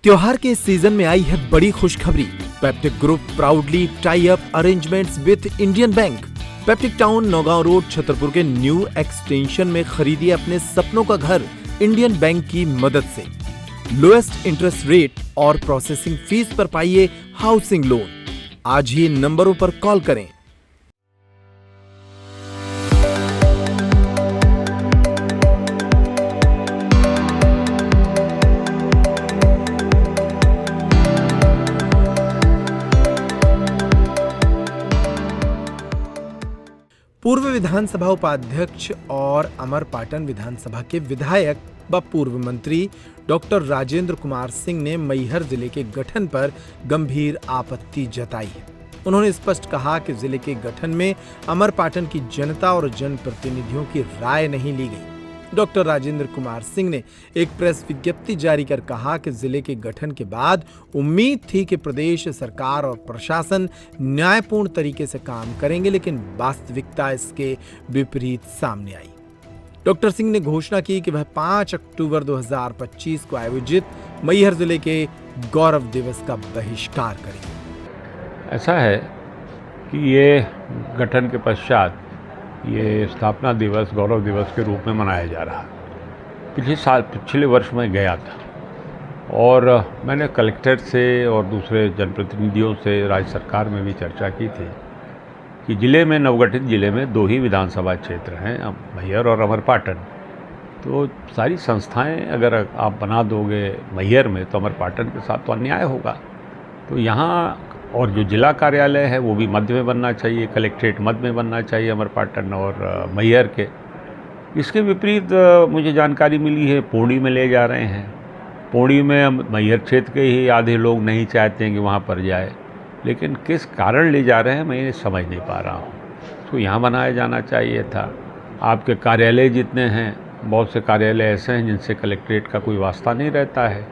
त्योहार के इस सीजन में आई है बड़ी खुशखबरी। Peptic group proudly tie up arrangements with Indian bank. Peptic town Naugaon road Chhatarpur के न्यू एक्सटेंशन में खरीदिए अपने सपनों का घर इंडियन बैंक की मदद से। लोएस्ट इंटरेस्ट रेट और प्रोसेसिंग फीस पर पाइए हाउसिंग लोन। आज ही नंबरों पर कॉल करें। पूर्व विधानसभा उपाध्यक्ष और अमरपाटन विधानसभा के विधायक व पूर्व मंत्री डॉक्टर राजेंद्र कुमार सिंह ने मैहर जिले के गठन पर गंभीर आपत्ति जताई है। उन्होंने स्पष्ट कहा कि जिले के गठन में अमरपाटन की जनता और जनप्रतिनिधियों की राय नहीं ली गई। डॉक्टर राजेंद्र कुमार सिंह ने एक प्रेस विज्ञप्ति जारी कर कहा कि जिले के गठन के बाद उम्मीद थी कि प्रदेश सरकार और प्रशासन न्यायपूर्ण तरीके से काम करेंगे, लेकिन वास्तविकता इसके विपरीत सामने आई। डॉक्टर सिंह ने घोषणा की कि वह 5 अक्टूबर 2025 को आयोजित मैहर जिले के गौरव दिवस का बहिष्कार करेंगे। ऐसा है कि ये गठन के पश्चात ये स्थापना दिवस गौरव दिवस के रूप में मनाया जा रहा। पिछले वर्ष में गया था और मैंने कलेक्टर से और दूसरे जनप्रतिनिधियों से राज्य सरकार में भी चर्चा की थी कि ज़िले में, नवगठित ज़िले में 2 ही विधानसभा क्षेत्र हैं, मैहर और अमरपाटन। तो सारी संस्थाएं अगर आप बना दोगे मैहर में तो अमरपाटन के साथ तो अन्याय होगा। तो यहाँ और जो जिला कार्यालय है वो भी मध्य में बनना चाहिए, कलेक्ट्रेट मध्य में बनना चाहिए अमरपाटन और मैहर के। इसके विपरीत मुझे जानकारी मिली है पौड़ी में ले जा रहे हैं। पौड़ी में मैहर क्षेत्र के ही आधे लोग नहीं चाहते हैं कि वहाँ पर जाए, लेकिन किस कारण ले जा रहे हैं मैं ये समझ नहीं पा रहा हूँ। तो यहाँ बनाया जाना चाहिए था। आपके कार्यालय जितने हैं, बहुत से कार्यालय ऐसे हैं जिनसे कलेक्ट्रेट का कोई वास्ता नहीं रहता है।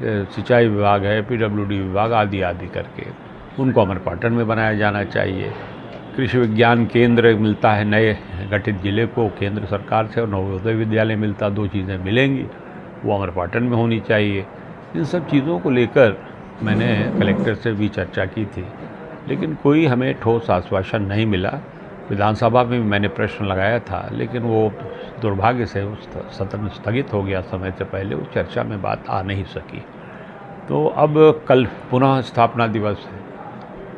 सिंचाई विभाग है, PWD विभाग आदि आदि करके उनको अमरपाटन में बनाया जाना चाहिए। कृषि विज्ञान केंद्र मिलता है नए गठित जिले को केंद्र सरकार से, और नवोदय विद्यालय मिलता, 2 चीज़ें मिलेंगी, वो अमरपाटन में होनी चाहिए। इन सब चीज़ों को लेकर मैंने कलेक्टर से भी चर्चा की थी, लेकिन कोई हमें ठोस आश्वासन नहीं मिला। विधानसभा में भी मैंने प्रश्न लगाया था, लेकिन वो दुर्भाग्य से सदन स्थगित हो गया समय से पहले, उस चर्चा में बात आ नहीं सकी। तो अब कल पुनः स्थापना दिवस है।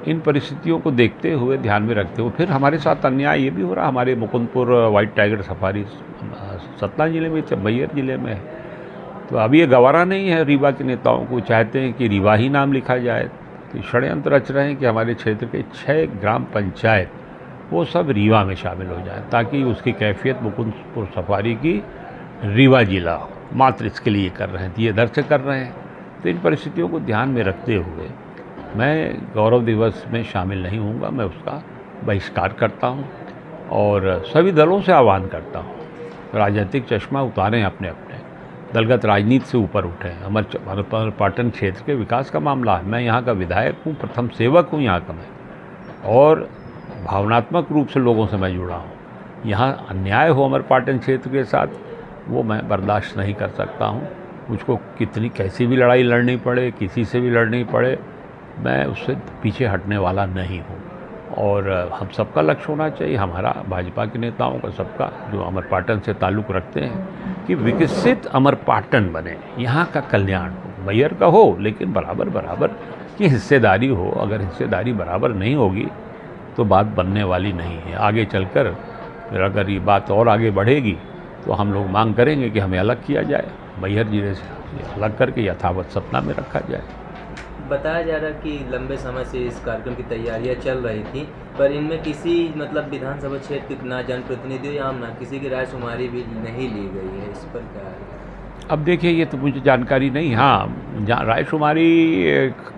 इन परिस्थितियों को देखते हुए, ध्यान में रखते हुए, फिर हमारे साथ अन्याय ये भी हो रहा। हमारे Mukundpur white tiger safari Satna जिले में, मैहर जिले में है। तो अब ये गवारा नहीं है। रीवा के नेताओं को चाहते हैं कि रीवा ही नाम लिखा जाए। तो षड्यंत्र रच रहे हैं कि हमारे क्षेत्र के 6 ग्राम पंचायत वो सब रीवा में शामिल हो जाए, ताकि उसकी कैफियत मुकुंदपुर सफारी की रीवा जिला हो। मात्र इसके लिए कर रहे हैं, ये दर से कर रहे हैं। तो इन परिस्थितियों को ध्यान में रखते हुए मैं गौरव दिवस में शामिल नहीं होऊंगा। मैं उसका बहिष्कार करता हूं और सभी दलों से आह्वान करता हूं, राजनीतिक चश्मा उतारें, अपने अपने दलगत राजनीति से ऊपर उठें। अमरपाटन क्षेत्र के विकास का मामला है। मैं यहाँ का विधायक हूँ, प्रथम सेवक हूँ यहाँ का मैं, और भावनात्मक रूप से लोगों से मैं जुड़ा हूँ। यहाँ अन्याय हो अमरपाटन क्षेत्र के साथ, वो मैं बर्दाश्त नहीं कर सकता हूँ। मुझको कैसी भी लड़ाई लड़नी पड़े, किसी से भी लड़नी पड़े, मैं उससे पीछे हटने वाला नहीं हूँ। और हम सबका लक्ष्य होना चाहिए, हमारा, भाजपा के नेताओं का, सबका, जो अमरपाटन से ताल्लुक़ रखते हैं, कि विकसित अमरपाटन बने, यहाँ का कल्याण हो। मैहर का हो, लेकिन बराबर बराबर की हिस्सेदारी हो। अगर हिस्सेदारी बराबर नहीं होगी तो बात बनने वाली नहीं है। आगे चलकर अगर ये बात और आगे बढ़ेगी तो हम लोग मांग करेंगे कि हमें अलग किया जाए, मैहर जिले से अलग करके यथावत सतना में रखा जाए। बताया जा रहा कि लंबे समय से इस कार्यक्रम की तैयारियां चल रही थी, पर इनमें किसी विधानसभा क्षेत्र के ना जनप्रतिनिधियों या ना किसी की राय शुमारी भी नहीं ली गई है। इस पर क्या है? अब देखिए, ये तो मुझे जानकारी नहीं। हाँ, राय शुमारी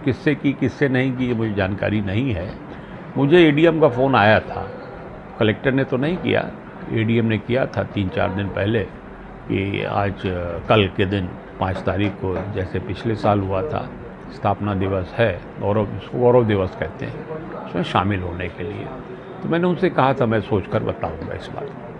किससे की किससे नहीं की ये मुझे जानकारी नहीं है। मुझे ADM का फ़ोन आया था, कलेक्टर ने तो नहीं किया, ADM ने किया था 3-4 दिन पहले, कि आज कल के दिन 5 तारीख को, जैसे पिछले साल हुआ था, स्थापना दिवस है, गौरव दिवस कहते हैं, उसमें शामिल होने के लिए। तो मैंने उनसे कहा था मैं सोचकर बताऊंगा इस बात।